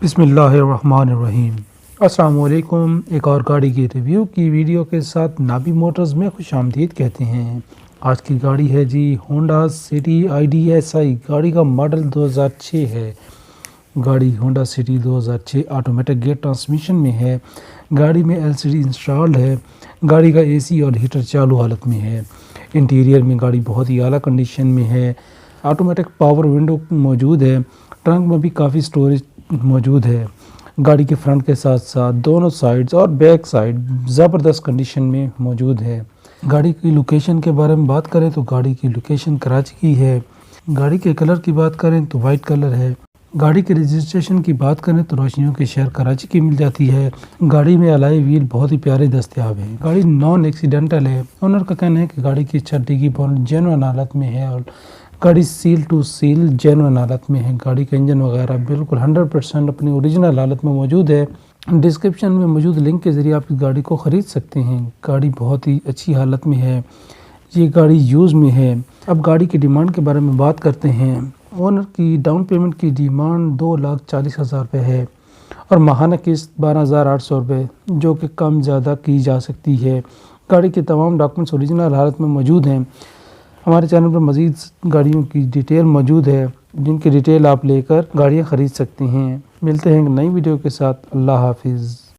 بسم اللہ الرحمن الرحیم۔ السلام علیکم۔ ایک اور گاڑی کی ریویو کی ویڈیو کے ساتھ نابی موٹرز میں خوش آمدید کہتے ہیں۔ آج کی گاڑی ہے جی ہونڈا سٹی IDSI۔ گاڑی کا ماڈل 2006 ہے۔ گاڑی Honda city 2006 automatic gear transmission میں ہے۔ گاڑی میں LCD انسٹالڈ ہے۔ گاڑی کا AC اور ہیٹر چالو حالت میں ہے۔ انٹیریئر میں گاڑی بہت ہی اعلیٰ کنڈیشن میں ہے۔ آٹومیٹک پاور ونڈو موجود ہے۔ ٹرنک میں بھی کافی سٹوریج موجود ہے۔ گاڑی کے فرنٹ کے ساتھ ساتھ دونوں سائیڈز اور بیک سائیڈ زبردست کنڈیشن میں موجود ہے۔ گاڑی کی لوکیشن کے بارے میں بات کریں تو گاڑی کی لوکیشن کراچی کی ہے۔ گاڑی کے کلر کی بات کریں تو وائٹ کلر ہے۔ گاڑی کے رجسٹریشن کی بات کریں تو روشنیوں کے شہر کراچی کی مل جاتی ہے۔ گاڑی میں الائی ویل بہت ہی پیارے دستیاب ہیں۔ گاڑی نان ایکسیڈنٹل ہے۔ اونر کا کہنا ہے کہ گاڑی کی چھٹی کی بونٹ جینوئن حالت میں ہے اور گاڑی سیل ٹو سیل جینوئن حالت میں ہے۔ گاڑی کا انجن وغیرہ بالکل 100% اپنی اوریجنل حالت میں موجود ہے۔ ڈسکرپشن میں موجود لنک کے ذریعے آپ اس گاڑی کو خرید سکتے ہیں۔ گاڑی بہت ہی اچھی حالت میں ہے۔ یہ گاڑی یوز میں ہے۔ اب گاڑی کی ڈیمانڈ کے بارے میں بات کرتے ہیں۔ اونر کی ڈاؤن پیمنٹ کی ڈیمانڈ 2,40,000 روپے ہے اور ماہانہ قسط 12,800 روپے، جو کہ کم زیادہ کی جا سکتی ہے۔ گاڑی کے تمام ڈاکومنٹس اوریجنل حالت میں موجود ہیں۔ ہمارے چینل پر مزید گاڑیوں کی ڈیٹیل موجود ہے، جن کی ڈیٹیل آپ لے کر گاڑیاں خرید سکتے ہیں۔ ملتے ہیں ایک نئی ویڈیو کے ساتھ۔ اللہ حافظ۔